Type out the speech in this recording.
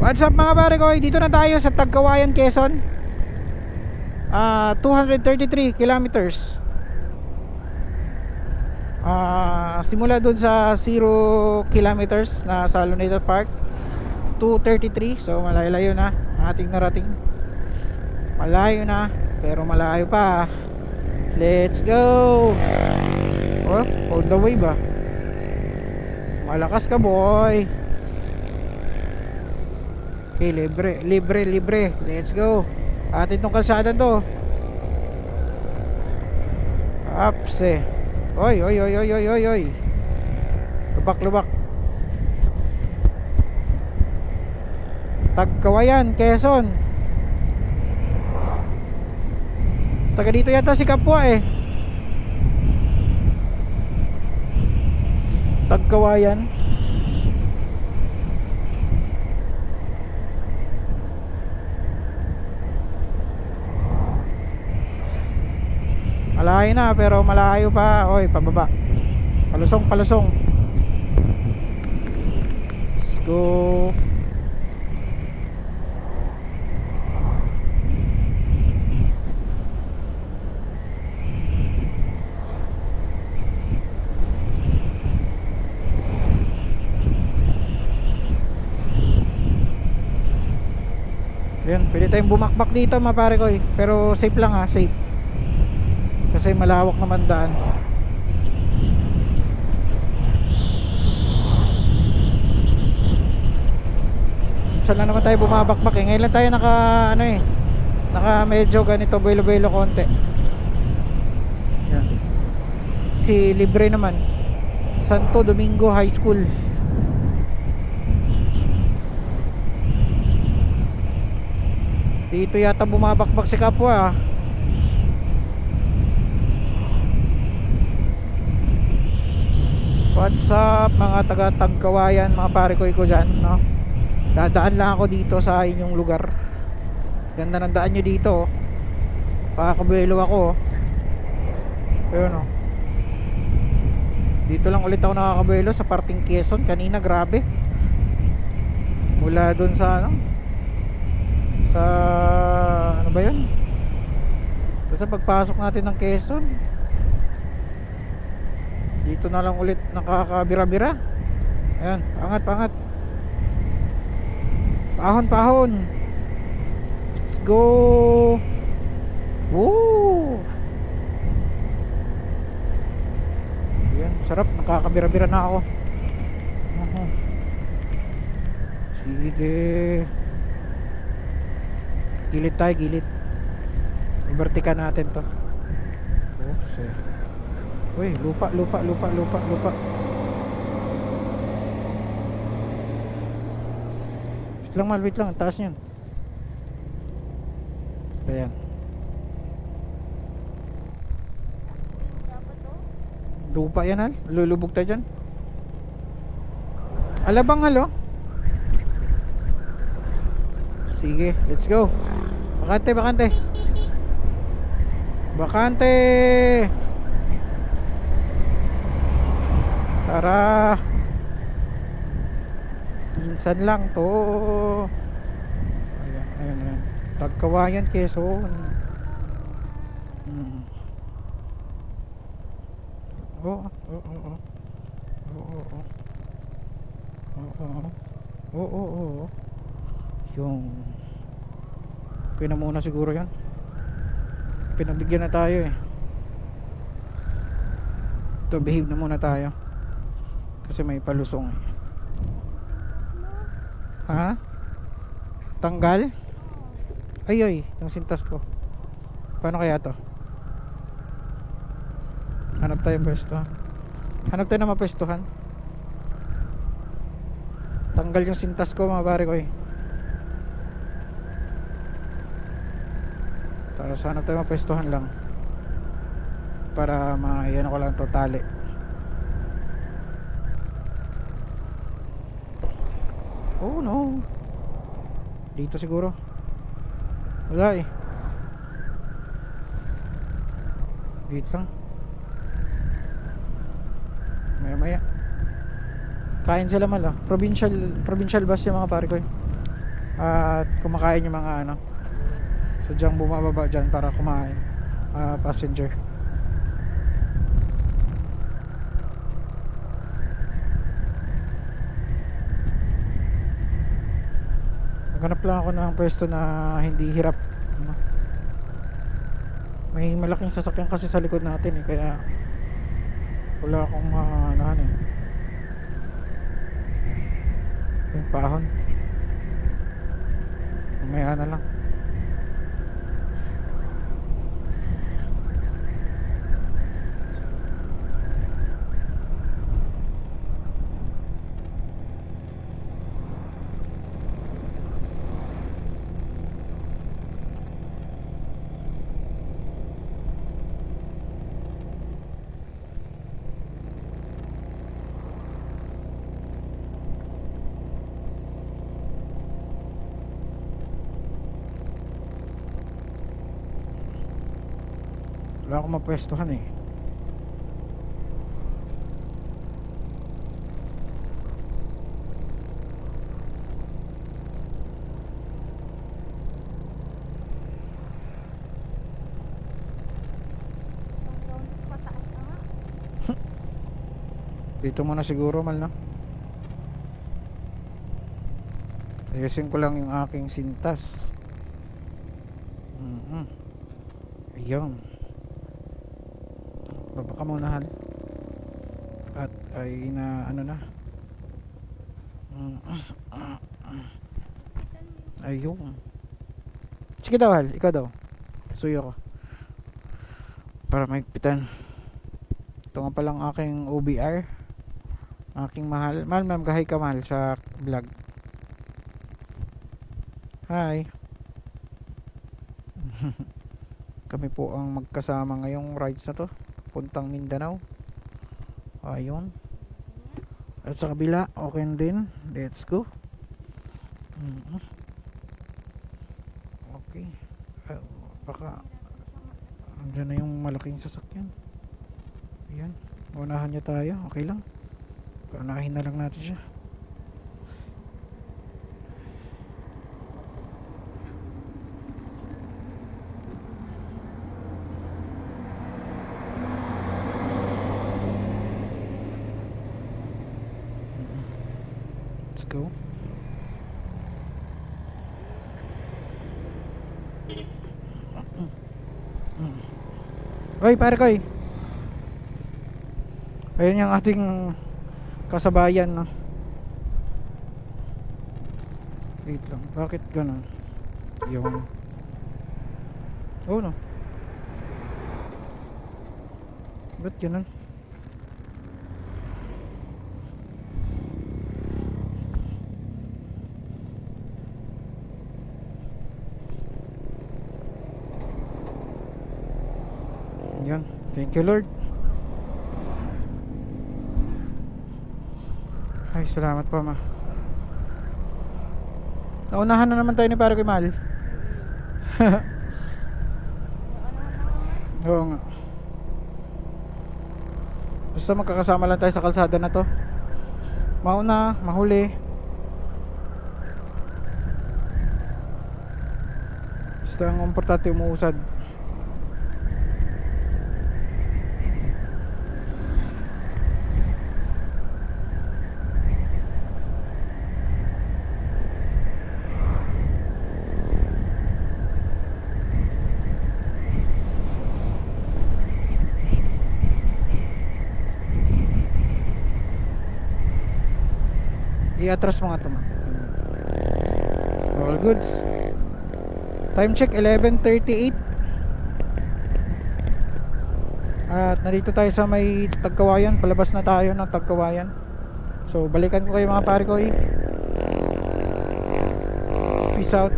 What's up mga pare ko? Dito na tayo sa Tagkawayan, Quezon. 233 kilometers. Simula dun sa 0 kilometers na sa Luneta Park, 233. So malayo-layo na ating narating. Malayo na, pero malayo pa. Let's go. Oh, all the way ba? Malakas ka, boy. Okay, libre. Let's go. Atin tong kalsada to. Ups eh. Oy. Lubak. Tagkawayan, Quezon. Taga dito yata si Kapwa eh. Tagkawayan. Malayo na pero malayo pa. Oy, pababa. Palusong. Let's go. Yan, pwede tayong bumakbak dito mga pare ko eh. Pero safe lang ha, safe. Kasi malawak naman daan. Minsan lang naman tayo bumabakbak eh. Ngayon lang tayo naka medyo ganito belo konti. Yan. Si libre naman, Santo Domingo High School. Dito yata bumabakbak si Kapwa ah. What's up mga taga Tagkawayan, mga pare ko dyan, no? Dadaan lang ako dito sa inyong lugar. Ganda ng daan nyo dito, oh. Pakakabuelo ako, oh. Pero no, dito lang ulit ako nakakabuelo sa parting Quezon. Kanina grabe. Mula dun sa sa ano ba yun? Basta pagpasok natin ng Quezon, dito na lang ulit nakakabira-bira. Ayan, pangat. Pahon. Let's go. Woo! Ayan, sarap. Nakakabira-bira na ako. Sige. Gilid tayo. Ibertika natin to. Oops. Uy, lupa. Wait lang, taas niyan. Ayan. Lupa yan, hal. Lulubog tayo dyan. Alabang, halo. Sige, let's go. Bakante. Tara. Minsan lang to. Ayan. Tagkawayan, Quezon. Oo. Yung okay na muna siguro yan. Pinagbigyan na tayo eh. Ito, behave na muna tayo. Kasi may palusong eh. Ha? Tanggal? Ay, yung sintas ko. Paano kaya to? Hanap tayo pwesto. Hanap tayo na mapwestuhan. Tanggal yung sintas ko mga pare ko eh. Tapos hanap tayo mapwestuhan lang. Para maiyan ko lang to, tali. Oh no. Dito siguro. Wala eh. Wait lang. Maya. Kain sila mala. Provincial bus yung mga pare ko eh. at kumakain yung mga ano. So diyan bumababa diyan para kumain, passenger. Maghanap lang ako ng pwesto na hindi hirap, ano. May malaking sasakyan kasi sa likod natin kaya wala akong maanahan yung pahon. Mamaya na lang. Wala akong mapwestuhan Dito muna siguro, mal, no? Ayusin ko lang yung aking sintas. Ayun. Baba ka muna, hal. At ay na ano na. Ayun. Sige daw, hal. Ikaw daw. Suyo ko. Para maigpitan. Ito nga palang aking OBR. Aking mahal. Mahal, ma'am. Gahay ka, mahal, sa vlog. Hi. Kami po ang magkasama ngayong rides na to. Puntang Mindanao. Ayun. At sa kabila, okay din. Let's go. Okay. Baka andyan na yung malaking sasakyan. Ayan. Unahan niya tayo. Okay lang. Unahin na lang natin siya. Let's go. Oy, pare koy. Ayun yung ating kasabayan, no? Wait lang. Bakit ganun? Yung oh, no? Ba't ganun? Yan. Thank you, Lord. Ay, salamat po, ma. Naunahan na naman tayo ni Pare Kimal. Oo nga. Basta magkakasama lang tayo sa kalsada na to. Mauna, mahuli. Basta ang importante umuusad. I-atras mo nga ito, ma. All goods. Time check 11:38. At nandito tayo sa may Tagkawayan. Palabas na tayo ng Tagkawayan. So balikan ko kayo, mga pare ko. Peace out.